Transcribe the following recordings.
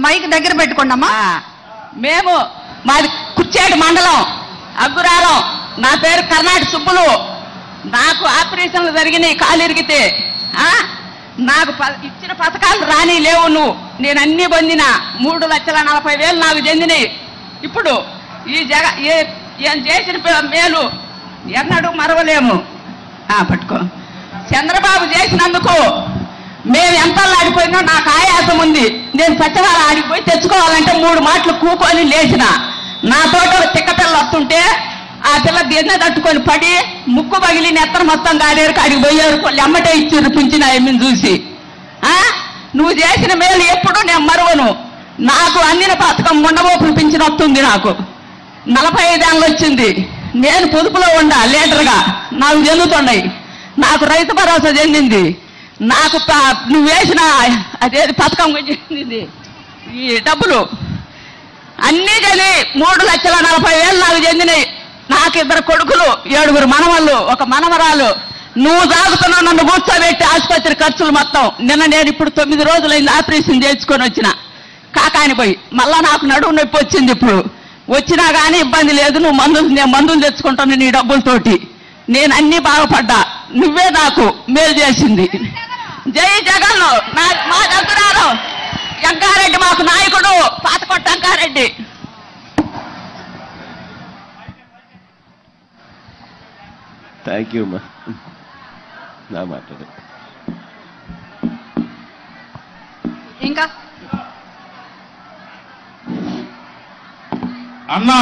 Mic దగ్గర పెట్టుకోండమ్మా. మేము మాది కుర్చేడు మండలం అగ్గురాలం. నా పేరు కర్ణాటక సుబ్బులు. నాకు ఆపరేషన్లు జరిగినాయి కాలు ఇరిగితే. నాకు ఇచ్చిన పథకాలు రాని లేవు. నేను అన్ని పొందిన 3,40,000 నాకు చెందినాయి. ఇప్పుడు ఈ ఏం చేసిన మేలు ఎన్నడూ మరవలేము. పట్టుకో. చంద్రబాబు చేసినందుకు మేము ఎంత ఆడిపోయినా నాకు ఆయాసం ఉంది. నేను సత్యవారం ఆడిపోయి తెచ్చుకోవాలంటే 3 మాటలు కూకొని లేచిన. నా తోట తిక్క పిల్ల వస్తుంటే ఆ పిల్ల దిన్న తట్టుకొని పడి ముక్కు పగిలి నెత్తన మొత్తం గాడేరు కాడికి పోయారు. ఎమ్మటే ఇచ్చారు పింఛన్ ఆయమ్మని చూసి. నువ్వు చేసిన మేలు ఎప్పుడు నేను మరవను. నాకు అందిన పథకం ముండమోపులు పింఛన్ వస్తుంది. నాకు 45 ఏళ్ళు వచ్చింది. నేను పొదుపులో ఉండా లీడర్గా. నాకు చెందుతున్నాయి. నాకు రైతు భరోసా చెందింది. నాకు నువ్వు వేసిన అదే పథకం చెందింది. ఈ డబ్బులు అన్నీ చదివి 3,40,000 నాకు చెందినాయి. నాకు 2 కొడుకులు, 7 మనవళ్ళు, 1 మనవరాలు. నువ్వు తాగుతున్నావు నన్ను కూర్చోబెట్టి ఆసుపత్రి ఖర్చులు మొత్తం. నేను ఇప్పుడు 9 రోజులైంది ఆపరేషన్ చేయించుకొని వచ్చిన కాకాని పోయి. మళ్ళా నాకు నడువు నొప్పి వచ్చింది. ఇప్పుడు వచ్చినా కానీ ఇబ్బంది లేదు. నేను మందులు తెచ్చుకుంటాను నీ డబ్బులతోటి. నేను అన్నీ బాగుపడ్డా. నువ్వే నాకు మేలు చేసింది. జై జగన్. మా దగ్గరాలు వెంకారెడ్డి మాకు నాయకుడు. పాతకొట్ట వెంకారెడ్డి. థ్యాంక్ యూ అమ్మా. నా మాట్లాడు ఇంకా అన్నా,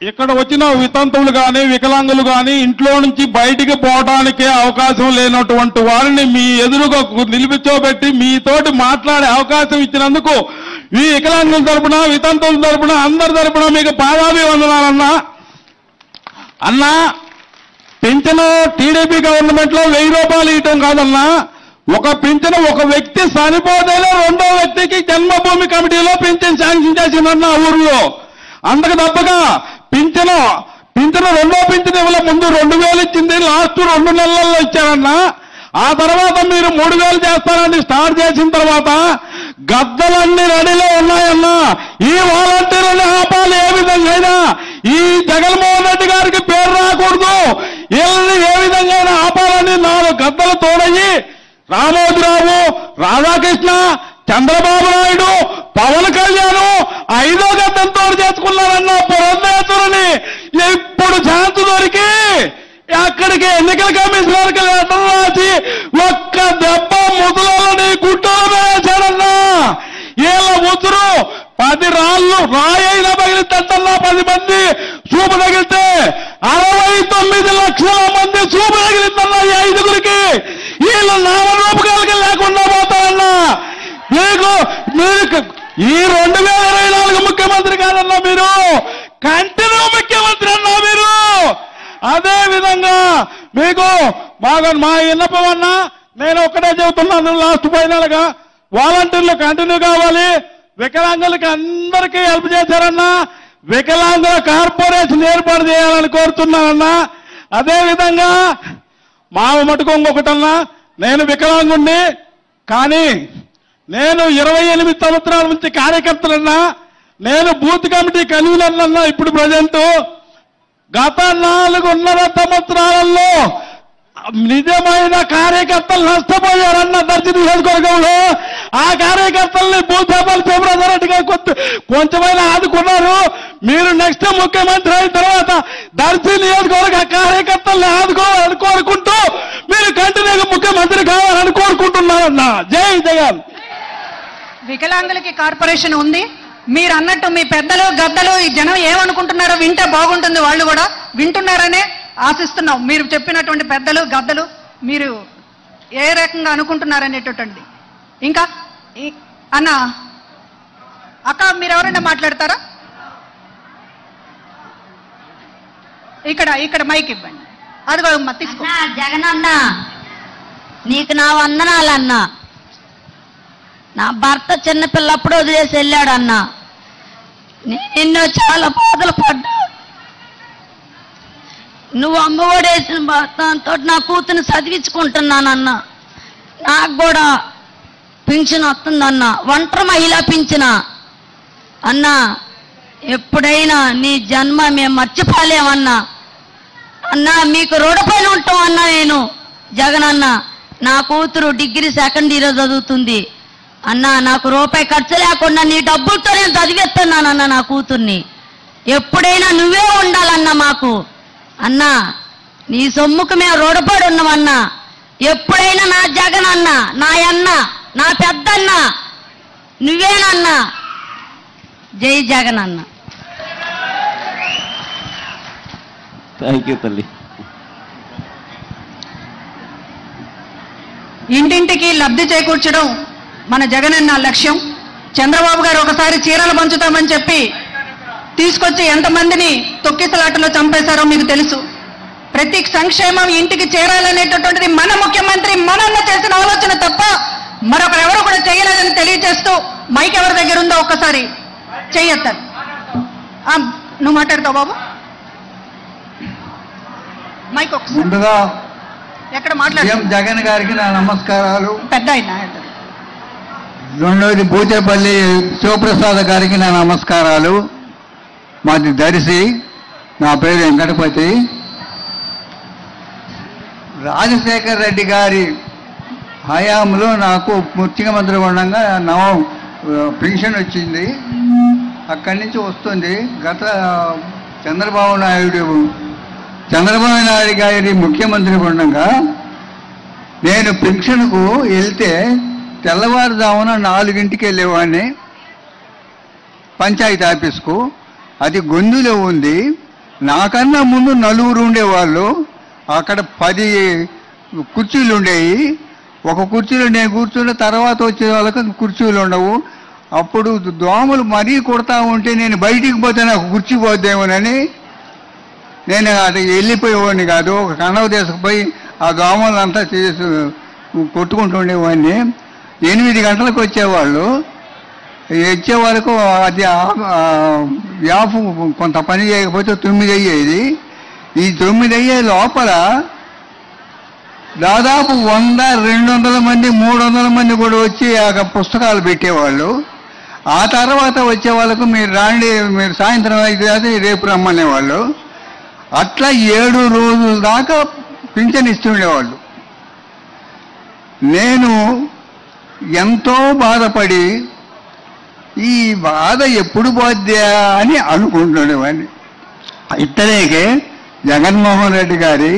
ఇక్కడ వచ్చిన వితంతువులు కానీ వికలాంగులు కానీ ఇంట్లో నుంచి బయటికి పోవడానికే అవకాశం లేనటువంటి వారిని మీ ఎదురుగా నిలిపించోబెట్టి మీతోటి మాట్లాడే అవకాశం ఇచ్చినందుకు ఈ వికలాంగుల తరపున వితంతువుల తరపున అందరి తరపున మీకు పాదాభివందనాలన్నా. అన్నా, పింఛను టీడీపీ గవర్నమెంట్ లో 1000 రూపాయలు ఇవ్వటం కాదన్నా. ఒక పింఛను ఒక వ్యక్తి చనిపోతేనే 2వ వ్యక్తికి జన్మభూమి కమిటీలో పింఛన్ శాంక్షన్ చేసిందన్న ఊర్లో. అందుకు తప్పగా పింఛను 2వ పింఛను ఇవ్వలే. ముందు 2,000 ఇచ్చింది. లాస్ట్ 2 నెలల్లో ఇచ్చారన్నా. ఆ తర్వాత మీరు 3,000 చేస్తారని స్టార్ట్ చేసిన తర్వాత గద్దలన్నీ రెడీలో ఉన్నాయన్నా. ఈ వాలంటీర్లను ఆపాలి ఏ విధంగా. ఈ జగన్మోహన్ రెడ్డి గారికి పేరు రాకూడదు. వీళ్ళని ఏ విధంగా ఆపాలని 4 గద్దలు తోడయి రామోజీరావు, రాధాకృష్ణ, చంద్రబాబు నాయుడు, పవన్ కళ్యాణ్ 5వ గద్దంతో చేసుకున్నారన్న పురంధేశ్వరుని. ఇప్పుడు ఛాన్స్ దొరికి అక్కడికి ఎన్నికల కమిషనర్కి లెటర్ రాసి ఒక్క దెబ్బ ముసలని గుట్టలో వేశాడన్నా. వీళ్ళ ముసురు 10 రాళ్ళు రాయైనా పగిలిద్దన్నా. 10 మంది చూపు తగిలితే 69 లక్షల మంది చూపు తగిలిద్దన్నా ఈ 5గురికి. వీళ్ళు నామరూపకాలకి లేకుండా పోతారన్నా. మీరు ఈ 2024 ముఖ్యమంత్రి కాదన్నా, మీరు కంటిన్యూ ముఖ్యమంత్రి అన్నా మీరు. అదే విధంగా మీకు మా విన్నపం అన్నా, నేను ఒక్కటే చెబుతున్నాను లాస్ట్ ఫైనల్ గా, వాలంటీర్లు కంటిన్యూ కావాలి. వికలాంగులకి అందరికీ హెల్ప్ చేశారన్నా. వికలాంగుల కార్పొరేషన్ ఏర్పాటు చేయాలని కోరుతున్నానన్నా. అదేవిధంగా మా మటుకు ఇంకొకటన్నా, నేను వికలాంగుణ్ణి కానీ నేను 28 సంవత్సరాల నుంచి కార్యకర్తలన్నా. నేను బూత్ కమిటీ కన్వీనర్ అన్నా. ఇప్పుడు ప్రజెంట్ గత 4.5 సంవత్సరాలలో నిజమైన కార్యకర్తలు నష్టపోయారన్న దర్శి నియోజకవర్గంలో. ఆ కార్యకర్తల్ని భూసేపల్లి శివరాజరెడ్డి గారు కొంచెమైనా ఆదుకున్నారు. మీరు నెక్స్ట్ ముఖ్యమంత్రి అయిన తర్వాత దర్శి నియోజకవర్గ కార్యకర్తల్ని ఆదుకోవాలని కోరుకుంటూ మీరు కంటిన్యూగా ముఖ్యమంత్రి కావాలని కోరుకుంటున్నారన్నా. జై జగన్. వికలాంగులకి కార్పొరేషన్ ఉంది. మీరు అన్నట్టు మీ పెద్దలు గద్దలు ఈ జనం ఏమనుకుంటున్నారో వింటే బాగుంటుంది. వాళ్ళు కూడా వింటున్నారనే ఆశిస్తున్నాం. మీరు చెప్పినటువంటి పెద్దలు గద్దలు మీరు ఏ రకంగా అనుకుంటున్నారనేటటువంటి. ఇంకా అన్న అక్క మీరు ఎవరైనా మాట్లాడతారా? ఇక్కడ మైక్ ఇవ్వండి. అదిగో తీసుకో. జగన్ అన్న, నీకు నా వందనాలన్నా. నా భర్త చిన్నపిల్లప్పుడు వదిలేసి వెళ్ళాడన్నా. నిన్ను చాలా బాధలు పడ్డా. నువ్వు అమ్మఒడేసిన దాంతో నా కూతురు చదివించుకుంటున్నానన్నా. నాకు కూడా పింఛన్ వస్తుందన్నా, ఒంటరి మహిళా పింఛన అన్నా. ఎప్పుడైనా నీ జన్మ మేము మర్చిపోలేమన్నా. అన్నా మీకు రుణపైన ఉంటాం అన్నా. నేను జగన్ అన్న, నా కూతురు డిగ్రీ సెకండ్ ఇయర్ చదువుతుంది అన్నా. నాకు రూపాయి ఖర్చు లేకుండా నీ డబ్బులతో నేను చదివిస్తున్నానన్నా నా కూతుర్ని. ఎప్పుడైనా నువ్వే ఉండాలన్నా మాకు అన్నా. నీ సొమ్ముకు మేము రుణపడి ఉన్నామన్నా. ఎప్పుడైనా నా జగన్ అన్న, నా అన్న, నా పెద్దన్న నువ్వేనన్నా. జై జగన్ అన్న. థ్యాంక్ యూ తల్లి. ఇంటింటికి లబ్ధి చేకూర్చడం మన జగనన్న లక్ష్యం. చంద్రబాబు గారు ఒకసారి చీరలు పంచుతామని చెప్పి తీసుకొచ్చి ఎంతమందిని తొక్కిసలాటలో చంపేశారో మీకు తెలుసు. ప్రతి సంక్షేమం ఇంటికి చేరాలనేటటువంటిది మన ముఖ్యమంత్రి మనన్న చేసిన ఆలోచన తప్ప మరొకరెవరు కూడా చేయలేదని తెలియజేస్తూ మైక్ ఎవరి దగ్గర ఉందో ఒక్కసారి చెయ్యొత్తారు. నువ్వు మాట్లాడతావు బాబు, మైక్ ఒకసారి. ముందుగా ఎక్కడ మాట్లాడు. జగన్ గారికి నా నమస్కారాలు. పెద్ద అయినా రెండోది బూచేపల్లి శివప్రసాద్ గారికి నా నమస్కారాలు. మాది దర్శి, నా పేరు వెంకటపతి. రాజశేఖర్ రెడ్డి గారి హయాంలో నాకు ముఖ్యమంత్రి ఉండగా పెన్షన్ వచ్చింది. అక్కడి నుంచి వస్తుంది. గత చంద్రబాబు నాయుడు గారి ముఖ్యమంత్రి ఉండగా నేను పెన్షన్కు వెళ్తే తెల్లవారుజామున 4ంటికి వెళ్ళేవాడిని పంచాయతీ ఆఫీస్కు. అది గొంతులో ఉంది. నాకన్నా ముందు 4 ఉండేవాళ్ళు. అక్కడ 10 కుర్చీలు ఉండేవి. ఒక కుర్చీలో నేను కూర్చున్న తర్వాత వచ్చే వాళ్ళకి కుర్చీలు ఉండవు. అప్పుడు దోమలు మరీ కొడతా ఉంటే నేను బయటికి పోతే నాకు కుర్చీ పోద్దేమోనని నేను అది వెళ్ళిపోయేవాడిని కాదు. ఒక కనవ తీసుకుపోయి ఆ దోమలంతా చేసి కొట్టుకుంటుండేవాడిని. 8 గంటలకు వచ్చేవాళ్ళు. వచ్చే వరకు అది యాప్ కొంత పని చేయకపోతే 9 అయ్యేది. ఈ 9 అయ్యే లోపల దాదాపు 100-200 మంది 300 మంది కూడా వచ్చి ఆ పుస్తకాలు పెట్టేవాళ్ళు. ఆ తర్వాత వచ్చే వాళ్ళకు మీరు రాండి, మీరు సాయంత్రం అయితే రేపు రమ్మనేవాళ్ళు. అట్లా 7 రోజుల దాకా పింఛన్ ఇస్తుండేవాళ్ళు. నేను ఎంతో బాధపడి ఈ బాధ ఎప్పుడు పోద్దా అని అనుకుంటుండేవాడిని. ఇట్టలేకే జగన్మోహన్ రెడ్డి గారి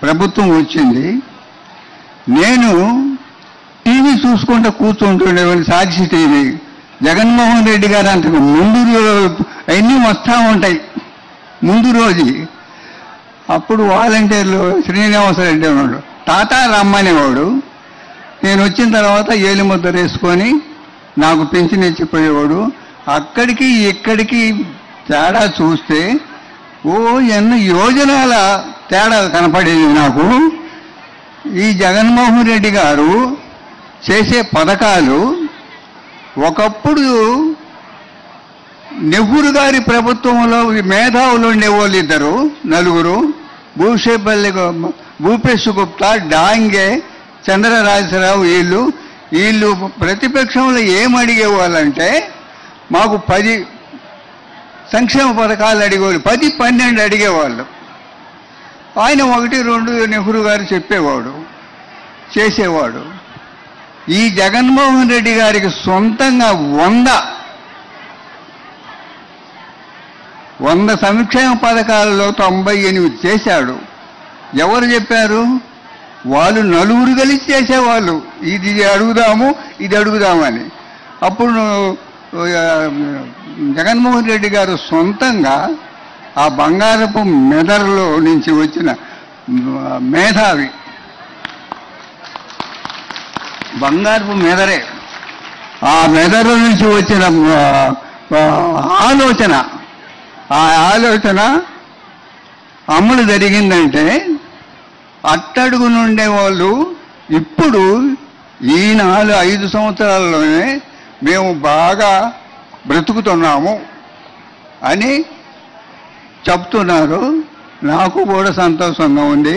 ప్రభుత్వం వచ్చింది. నేను టీవీ చూసుకుంటూ కూర్చుంటుండేవాడిని, సాక్షి టీవీ. జగన్మోహన్ రెడ్డి గారు అంతకు ముందు అన్నీ వస్తూ ఉంటాయి ముందు రోజు. అప్పుడు వాలంటీర్లు శ్రీనివాసరెడ్డి ఉన్నాడు, తాత రమ్మనేవాడు. నేను వచ్చిన తర్వాత ఏలిముద్ర వేసుకొని నాకు పెన్షన్ ఇచ్చిపోయేవాడు. అక్కడికి ఇక్కడికి తేడా చూస్తే ఎన్నో యోజనాల తేడా కనపడేది నాకు. ఈ జగన్మోహన్ రెడ్డి గారు చేసే పథకాలు ఒకప్పుడు నెహ్రూ గారి ప్రభుత్వంలో మేధావులు ఉండేవాళ్ళు 2 నలుగురు, భూపేష్ గుప్తా, డాంగే, చంద్రరాజరావు. వీళ్ళు ప్రతిపక్షంలో ఏమడిగేవాళ్ళంటే మాకు 10 సంక్షేమ పథకాలు అడిగేవాళ్ళు, 10-12 అడిగేవాళ్ళు. ఆయన 1-2 నెహ్రూ గారు చెప్పేవాడు, చేసేవాడు. ఈ జగన్మోహన్ రెడ్డి గారికి సొంతంగా 100 సంక్షేమ పథకాలలో 98 చేశాడు. ఎవరు చెప్పారు? వాళ్ళు నలుగురు కలిసి చేసేవాళ్ళు. ఇది అడుగుదాము, ఇది అడుగుదామని. అప్పుడు జగన్మోహన్ రెడ్డి గారు సొంతంగా ఆ బంగారపు మెదడులో నుంచి వచ్చిన మేధావి, బంగారపు మెదరే, ఆ మెదడు నుంచి వచ్చిన ఆలోచన అమలు జరిగిందంటే అట్టడుగు నుండే వాళ్ళు ఇప్పుడు ఈ 4-5 సంవత్సరాల్లోనే మేము బాగా బ్రతుకుతున్నాము అని చెప్తున్నారు. నాకు కూడా సంతోషంగా ఉంది.